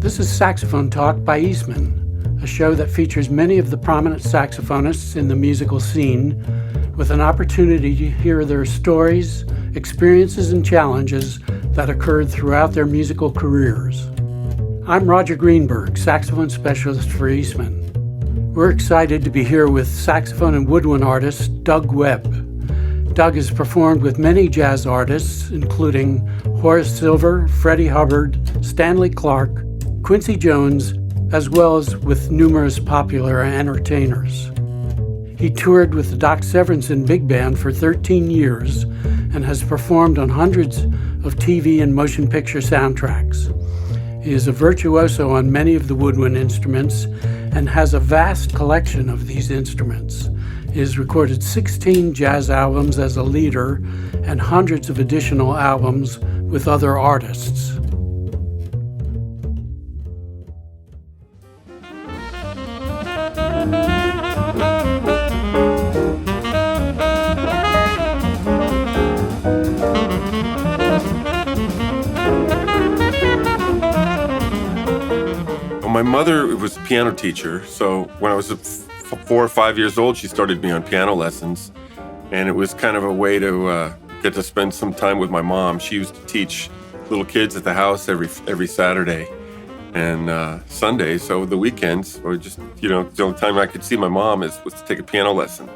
This is Saxophone Talk by Eastman, a show that features many of the prominent saxophonists in the musical scene with an opportunity to hear their stories, experiences, and challenges that occurred throughout their musical careers. I'm Roger Greenberg, saxophone specialist for Eastman. We're excited to be here with saxophone and woodwind artist Doc Webb. Doug has performed with many jazz artists, including Horace Silver, Freddie Hubbard, Stanley Clarke, Quincy Jones, as well as with numerous popular entertainers. He toured with the Doc Severinson Big Band for 13 years and has performed on hundreds of TV and motion picture soundtracks. He is a virtuoso on many of the woodwind instruments and has a vast collection of these instruments. He has recorded 16 jazz albums as a leader and hundreds of additional albums with other artists. My mother was a piano teacher, so when I was 4 or 5 years old, she started me on piano lessons, and it was kind of a way to get to spend some time with my mom. She used to teach little kids at the house every Saturday and Sunday, so the weekends, or just, the only time I could see my mom was to take a piano lesson.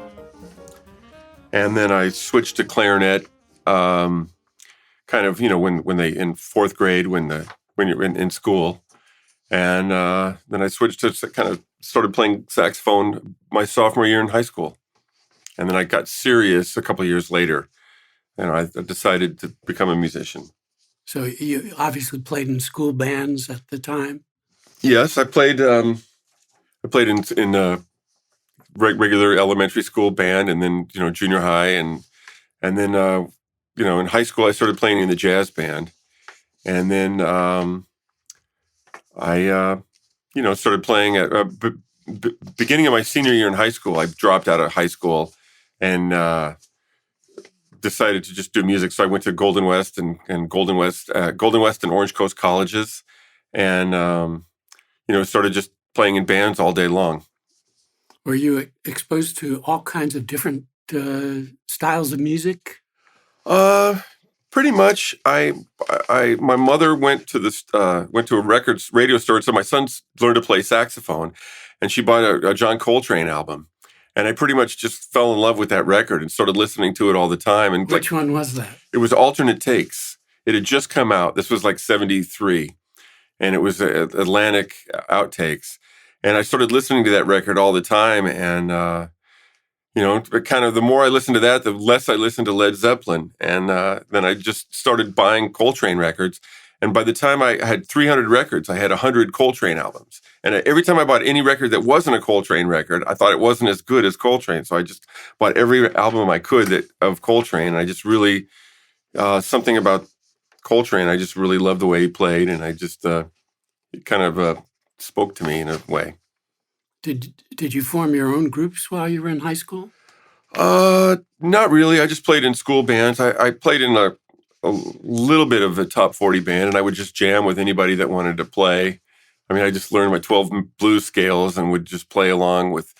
And then I switched to clarinet, kind of, when they, in fourth grade, when you're in school. And then I switched to kind of started playing saxophone my sophomore year in high school. And then I got serious a couple of years later, and I decided to become a musician. So you obviously played in school bands at the time? Yes, I played in regular elementary school band, and then, junior high. And then, in high school, I started playing in the jazz band. And then I started playing at beginning of my senior year in high school. I dropped out of high school and decided to just do music. So I went to Golden West and Orange Coast colleges, and started just playing in bands all day long. Were you exposed to all kinds of different styles of music? Pretty much. My mother went to a radio store, so my son learned to play saxophone, and she bought a John Coltrane album, and I pretty much just fell in love with that record and started listening to it all the time. And which one was that? It was Alternate Takes. It had just come out. This was like 73, and it was Atlantic outtakes, and I started listening to that record all the time, and kind of the more I listened to that, the less I listened to Led Zeppelin. And then I just started buying Coltrane records. And by the time I had 300 records, I had 100 Coltrane albums. And every time I bought any record that wasn't a Coltrane record, I thought it wasn't as good as Coltrane. So I just bought every album I could of Coltrane. And I just really, something about Coltrane, I just really loved the way he played. And I just, it kind of spoke to me in a way. Did you form your own groups while you were in high school? Not really. I just played in school bands. I played in a little bit of a top 40 band, and I would just jam with anybody that wanted to play. I mean, I just learned my 12 blues scales and would just play along with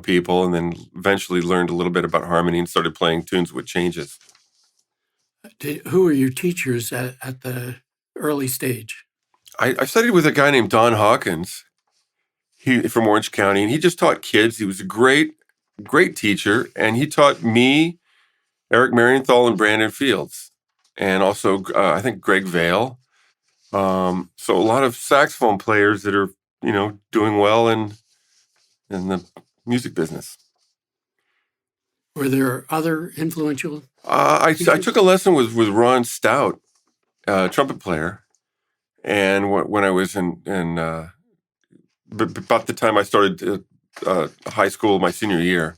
people, and then eventually learned a little bit about harmony and started playing tunes with changes. Who were your teachers at the early stage? I studied with a guy named Don Hawkins. He from Orange County, and he just taught kids. He was a great teacher, and he taught me, Eric Marienthal, and Brandon Fields, and also I think Greg Vale. So a lot of saxophone players that are doing well in the music business. Were there other influential? I took a lesson with Ron Stout, trumpet player, and when I was in about the time I started high school, my senior year,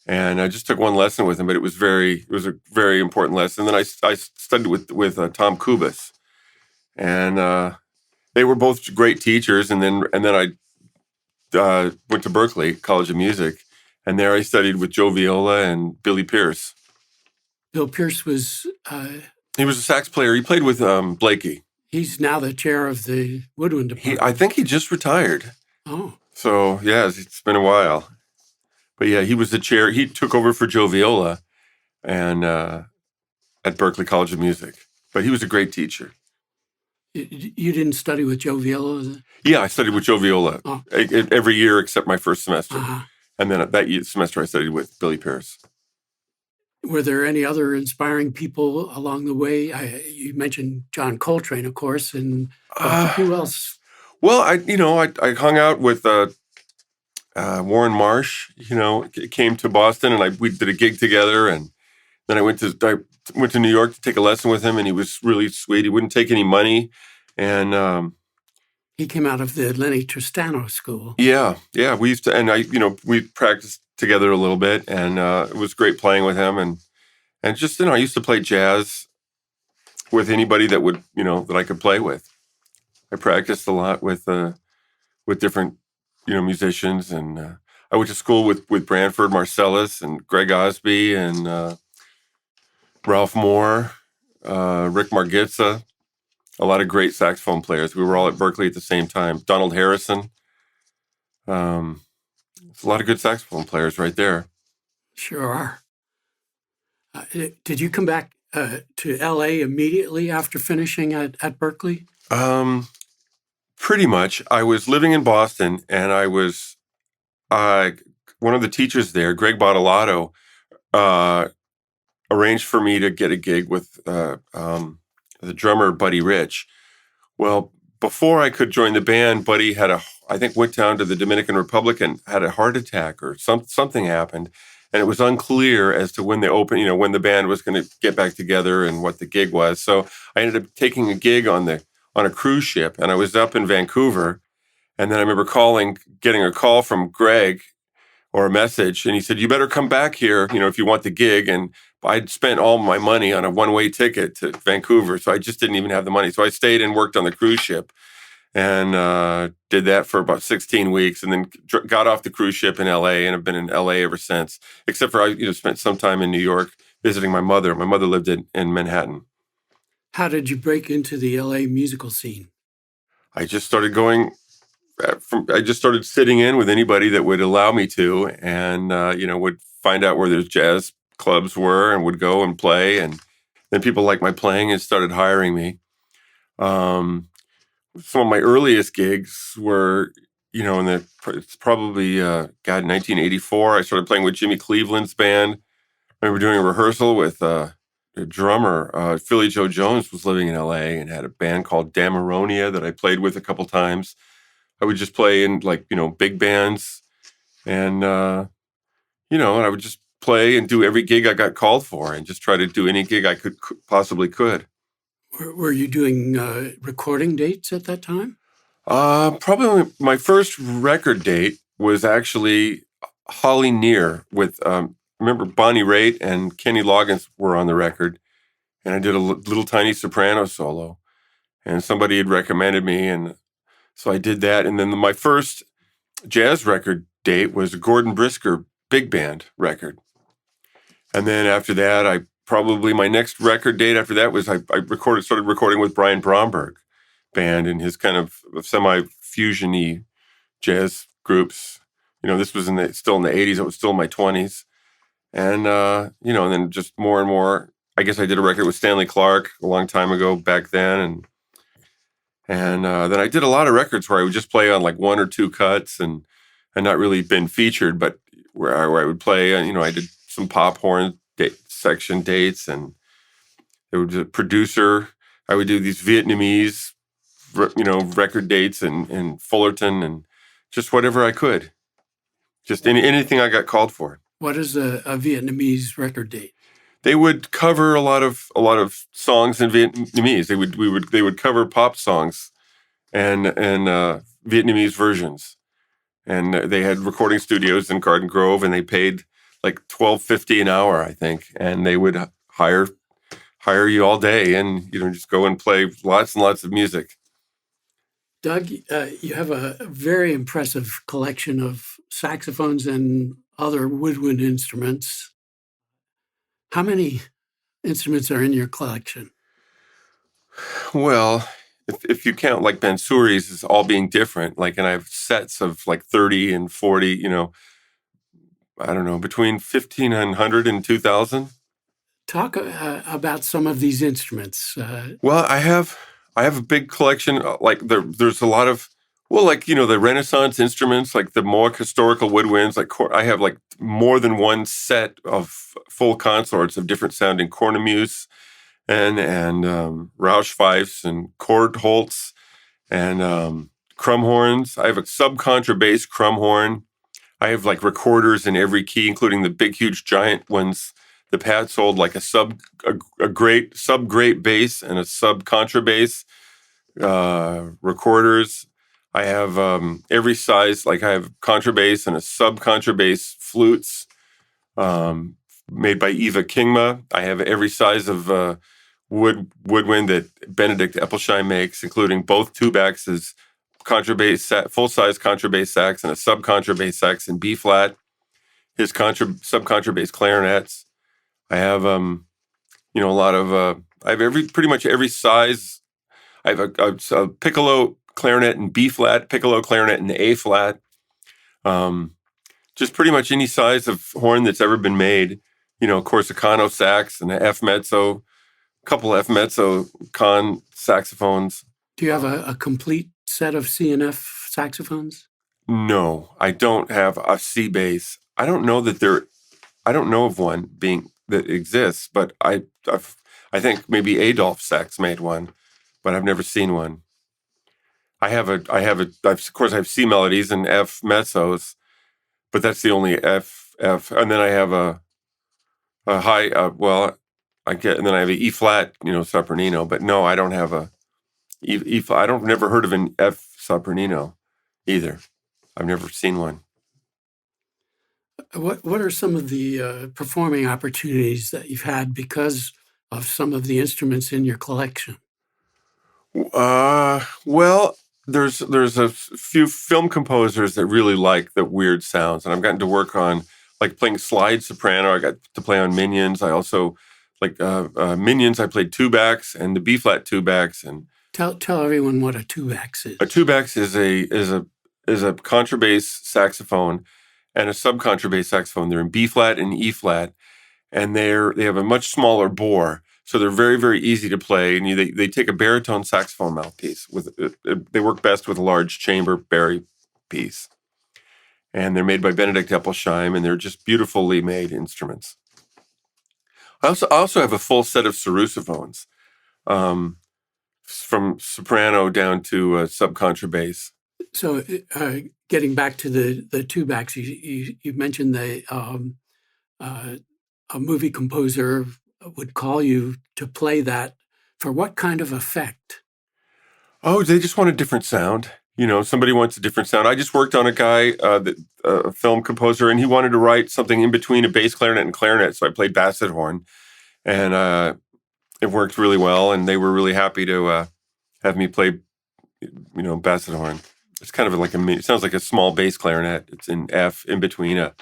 and I just took one lesson with him, but it was a very important lesson. Then I studied with Tom Kubas, and they were both great teachers. And then I went to Berklee College of Music, and there I studied with Joe Viola and Billy Pierce. Bill Pierce was he was a sax player. He played with Blakey. He's now the chair of the woodwind department. I think he just retired. Oh. So, yeah, it's been a while. But yeah, he was the chair. He took over for Joe Viola and at Berklee College of Music. But he was a great teacher. You didn't study with Joe Viola? Yeah, I studied with Joe Viola every year except my first semester. Uh-huh. And then that semester I studied with Billy Pierce. Were there any other inspiring people along the way? You mentioned John Coltrane, of course, and who else? Well, I hung out with Warren Marsh. Came to Boston and we did a gig together, and then I went to New York to take a lesson with him, and he was really sweet. He wouldn't take any money, and he came out of the Lenny Tristano School. Yeah, we used to, and we practiced together a little bit, and it was great playing with him, and just I used to play jazz with anybody that would that I could play with. I practiced a lot with different musicians, and I went to school with Branford Marsalis and Greg Osby and Ralph Moore, Rick Margitza, a lot of great saxophone players. We were all at Berklee at the same time. Donald Harrison. There's a lot of good saxophone players right there. Sure are. Did you come back to L.A. immediately after finishing at Berklee? Pretty much. I was living in Boston, and I was one of the teachers there, Greg Bottolato, arranged for me to get a gig with the drummer Buddy Rich. Well, before I could join the band, Buddy went down to the Dominican Republic and had a heart attack or something happened. And it was unclear as to when when the band was going to get back together and what the gig was. So I ended up taking a gig on a cruise ship, and I was up in Vancouver. And then I remember getting a call from Greg or a message, and he said, "You better come back here, if you want the gig." And I'd spent all my money on a one-way ticket to Vancouver, so I just didn't even have the money. So I stayed and worked on the cruise ship, and did that for about 16 weeks, and then got off the cruise ship in L.A. and have been in L.A. ever since. Except for I, spent some time in New York visiting my mother. My mother lived in Manhattan. How did you break into the L.A. musical scene? I just started going. I just started sitting in with anybody that would allow me to, and would find out where there's jazz clubs were and would go and play, and then people liked my playing and started hiring me. Some of my earliest gigs were, it's probably 1984. I started playing with Jimmy Cleveland's band. I remember doing a rehearsal with a drummer, Philly Joe Jones, was living in L.A. and had a band called Damaronia that I played with a couple times. I would just play in big bands, and and I would just play and do every gig I got called for, and just try to do any gig I possibly could. Were you doing recording dates at that time? Probably my first record date was actually Holly Near with. Remember Bonnie Raitt and Kenny Loggins were on the record, and I did a little tiny soprano solo, and somebody had recommended me, and so I did that. And then my first jazz record date was a Gordon Brisker Big Band record. And then after that, my next record date after that was I started recording with Brian Bromberg Band and his kind of semi-fusion-y jazz groups. This was still in the 80s. I was still in my 20s. And, and then just more and more, I guess I did a record with Stanley Clarke a long time ago back then. And then I did a lot of records where I would just play on like one or two cuts and not really been featured, but where I would play, I did some pop horn section dates, and there was a producer. I would do these Vietnamese, record dates in Fullerton and just whatever I could. Just anything I got called for. What is a Vietnamese record date? They would cover a lot of songs in Vietnamese. They would cover pop songs and Vietnamese versions. And they had recording studios in Garden Grove, and they paid like $12.50 an hour, I think. And they would hire you all day, and just go and play lots and lots of music. Doug, you have a very impressive collection of saxophones and other woodwind instruments. How many instruments are in your collection? Well, if you count like Bansuri's as all being different, like, and I have sets of like 30 and 40, I don't know, between 1,500 and 2,000. Talk about some of these instruments. Well, I have a big collection. Like there's a lot of, well, like, the Renaissance instruments, like the more historical woodwinds. Like I have like more than one set of full consorts of different sounding cornemuse and Rausch fifes and chord holts and crumb horns. I have a sub contrabass crumb horn. I have like recorders in every key, including the big, huge, giant ones. The Pat sold like a great sub great bass and a sub contrabass recorders. I have every size. Like I have contrabass and a sub contrabass flutes made by Eva Kingma. I have every size of woodwind that Benedict Epplesheim makes, including both two-backs, contrabass, full-size contrabass sax and a sub-contrabass sax in B flat. His sub-contrabass clarinets. I have a lot of I have pretty much every size. I have a piccolo clarinet in B flat, piccolo clarinet in A flat. Just pretty much any size of horn that's ever been made. Of course, a Kano Sax and an F mezzo. Couple F mezzo con saxophones. Do you have a complete set of C&F saxophones? No, I don't have a C bass. I don't know of one that exists, but I think maybe Adolph Sax made one, but I've never seen one. Of course I have C melodies and F mezzos, but that's the only F, and then I have a high, and then I have an E flat, sopranino, but no, I don't have a E flat. Never heard of an F sopranino either. I've never seen one. What are some of the performing opportunities that you've had because of some of the instruments in your collection? Well, there's a few film composers that really like the weird sounds, and I've gotten to work on like playing slide soprano. I got to play on Minions. I also Minions. I played two-backs and the B flat two-backs. And tell everyone what a two-backs is. A two-backs is a contrabass saxophone and a sub-contrabass saxophone. They're in B flat and E flat, and they have a much smaller bore, so they're very, very easy to play. And they take a baritone saxophone mouthpiece they work best with a large chamber bari piece, and they're made by Benedict Epplesheim, and they're just beautifully made instruments. I also have a full set of sarusophones, from soprano down to sub-contrabass. So, getting back to the two-backs, you mentioned a movie composer would call you to play that. For what kind of effect? Oh, they just want a different sound. Somebody wants a different sound. I just worked on a guy, a film composer, and he wanted to write something in between a bass clarinet and clarinet, so I played basset horn, and it worked really well, and they were really happy to have me play, basset horn. It's kind of it sounds like a small bass clarinet. It's in F in between a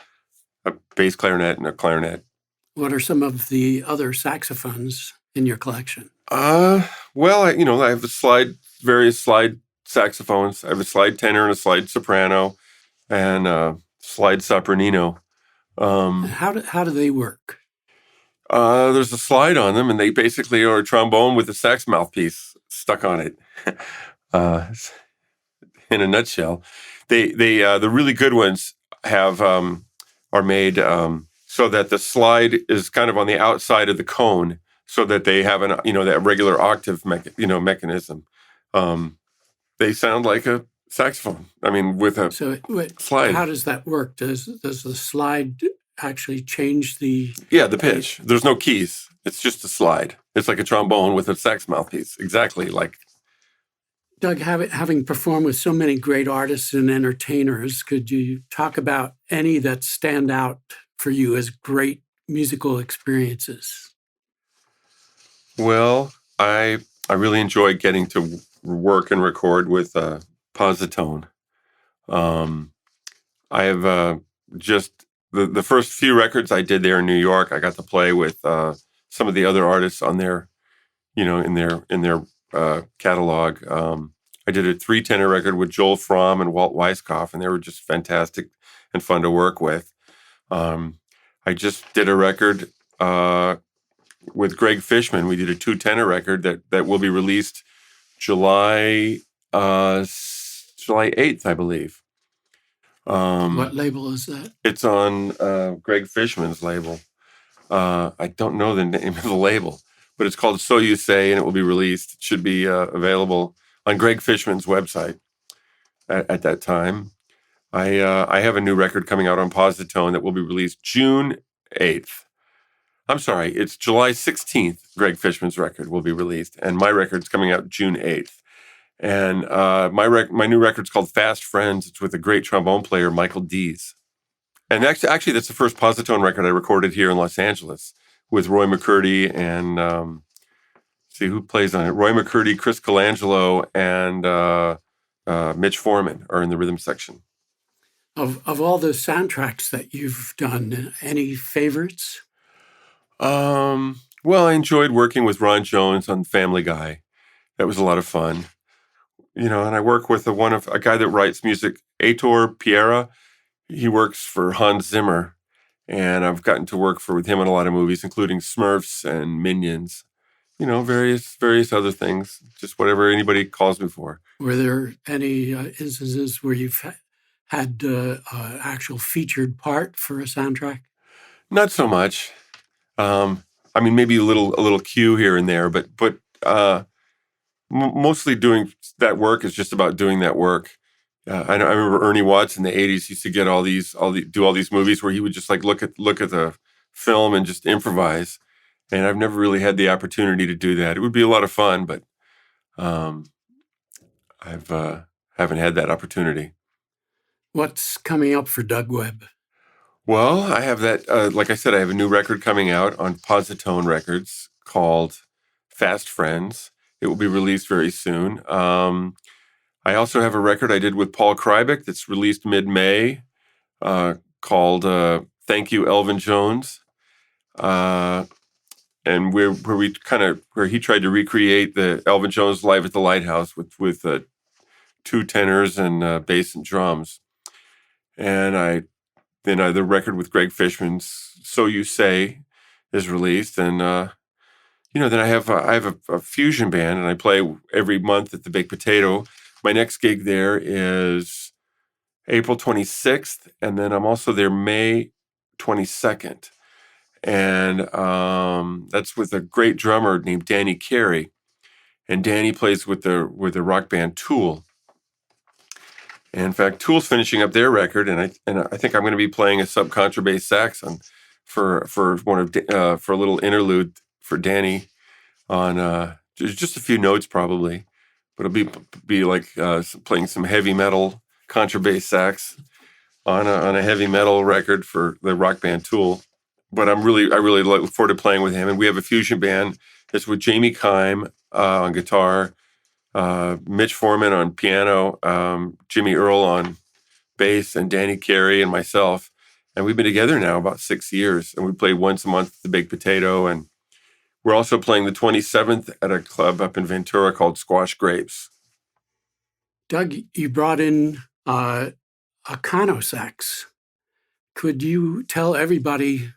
bass clarinet and a clarinet. What are some of the other saxophones in your collection? Well, I have various slide saxophones. I have a slide tenor and a slide soprano and a slide sopranino. How do they work? There's a slide on them, and they basically are a trombone with a sax mouthpiece stuck on it. In a nutshell, the really good ones are made so that the slide is kind of on the outside of the cone, so that they have that regular octave mechanism. They sound like a saxophone. I mean, with a slide. How does that work? Does the slide actually change the pitch? There's no keys. It's just a slide. It's like a trombone with a sax mouthpiece. Exactly like. Doug, having performed with so many great artists and entertainers, could you talk about any that stand out for you as great musical experiences? Well, I really enjoy getting to work and record with Positone. I have just the first few records I did there in New York. I got to play with some of the other artists on their, in their catalog. I did a 3-tenor record with Joel Fromm and Walt Weiskopf, and they were just fantastic and fun to work with. I just did a record with Greg Fishman. We did a 2-tenor record that will be released July 8th, I believe. What label is that? It's on Greg Fishman's label. I don't know the name of the label, but it's called So You Say, and it will be released. It should be available on Greg Fishman's website at that time. I have a new record coming out on Positone that will be released June 8th. I'm sorry, it's July 16th. Greg Fishman's record will be released, and my record's coming out June 8th. And my new record's called Fast Friends. It's with a great trombone player, Michael Dees. And actually, that's the first Positone record I recorded here in Los Angeles with Roy McCurdy and see who plays on it. Roy McCurdy, Chris Colangelo, and Mitch Foreman are in the rhythm section. Of all the soundtracks that you've done, any favorites? Well, I enjoyed working with Ron Jones on Family Guy. That was a lot of fun. And I work with a guy that writes music, Heitor Piera. He works for Hans Zimmer, and I've gotten to work with him on a lot of movies, including Smurfs and Minions. Various other things, just whatever anybody calls me for. Were there any instances where you've had actual featured part for a soundtrack? Not so much. Maybe a little cue here and there, but mostly doing that work is just about doing that work. I remember Ernie Watts in the 80s used to get do all these movies where he would just like look at the film and just improvise. And I've never really had the opportunity to do that. It would be a lot of fun, but I've haven't had that opportunity. What's coming up for Doug Webb? Well, I have that. Like I said, I have a new record coming out on Positone Records called Fast Friends. It will be released very soon. I also have a record I did with Paul Krybeck that's released mid-May called Thank You, Elvin Jones. And where he tried to recreate the Elvin Jones Live at the Lighthouse with 2 tenors and bass and drums. And the record with Greg Fishman's So You Say is released, and then I have a fusion band, and I play every month at the Baked Potato. My next gig there is April 26th, and then I'm also there May 22nd. And that's with a great drummer named Danny Carey. And Danny plays with the rock band Tool. And in fact, Tool's finishing up their record, and I think I'm going to be playing a sub-contrabass sax for a little interlude for Danny on just a few notes probably, but it'll be like playing some heavy metal contrabass sax on a heavy metal record for the rock band Tool. But I really look forward to playing with him. And we have a fusion band that's with Jamie Kime on guitar, Mitch Foreman on piano, Jimmy Earle on bass, and Danny Carey and myself. And we've been together now about 6 years. And we play once a month at the Baked Potato. And we're also playing the 27th at a club up in Ventura called Squash Grapes. Doug, you brought in a Kano Sax. Could you tell everybody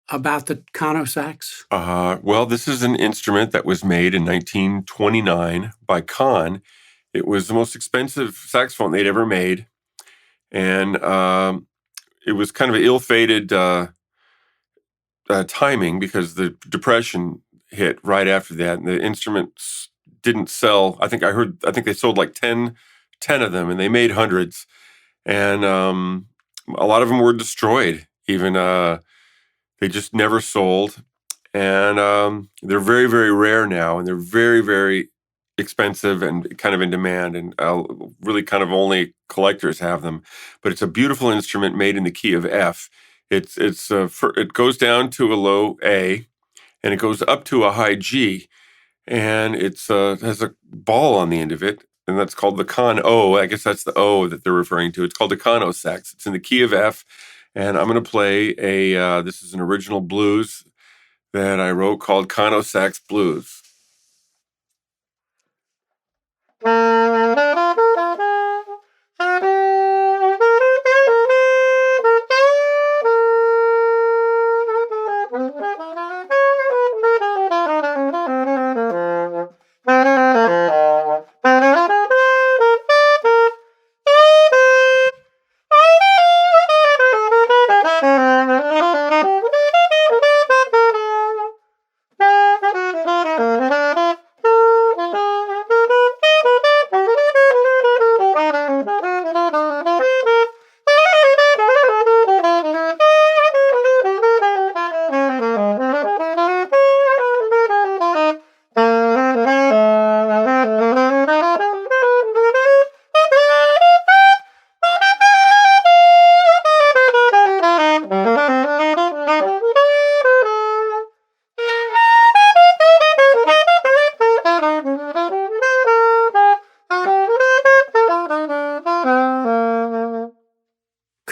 about the Kano Sax? Well, this is an instrument that was made in 1929 by Kahn. It was the most expensive saxophone they'd ever made. And it was kind of an ill-fated timing because the Depression hit right after that. And the instruments didn't sell. I think they sold like 10 of them, and they made hundreds. And a lot of them were destroyed, even. They just never sold, and they're very, very rare now, and they're very, very expensive and kind of in demand, and really kind of only collectors have them. But it's a beautiful instrument made in the key of F. It goes down to a low A, and it goes up to a high G, and it has a ball on the end of it, and that's called the Kano. I guess that's the O that they're referring to. It's called the Kano Sax. It's in the key of F. And I'm going to play this is an original blues that I wrote called Kano Sax Blues.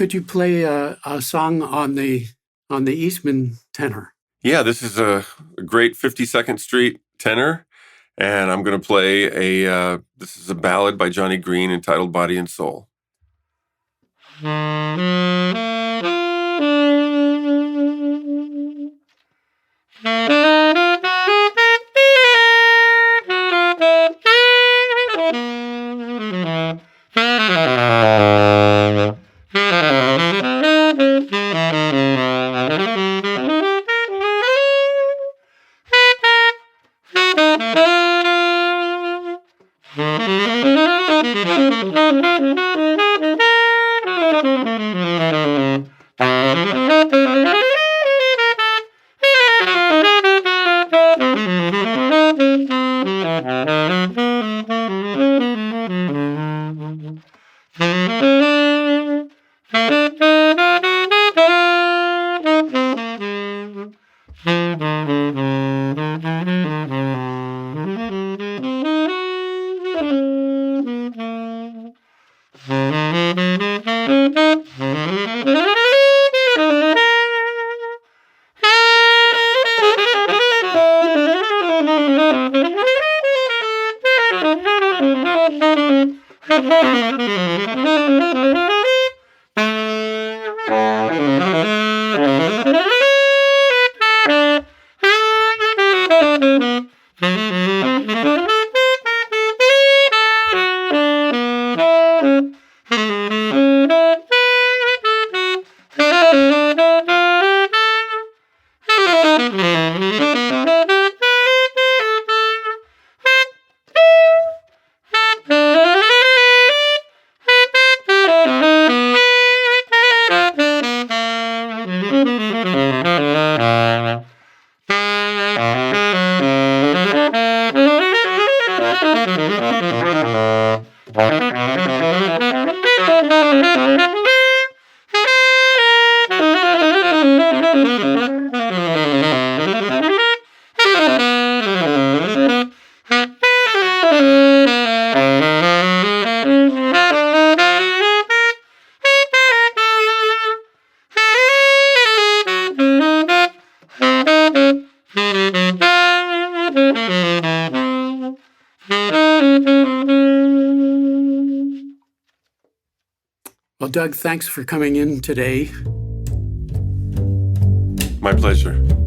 Could you play a song on the Eastman tenor? Yeah, this is a great 52nd Street tenor, and I'm going to play this is a ballad by Johnny Green entitled Body and Soul. Well, Doug, thanks for coming in today. My pleasure.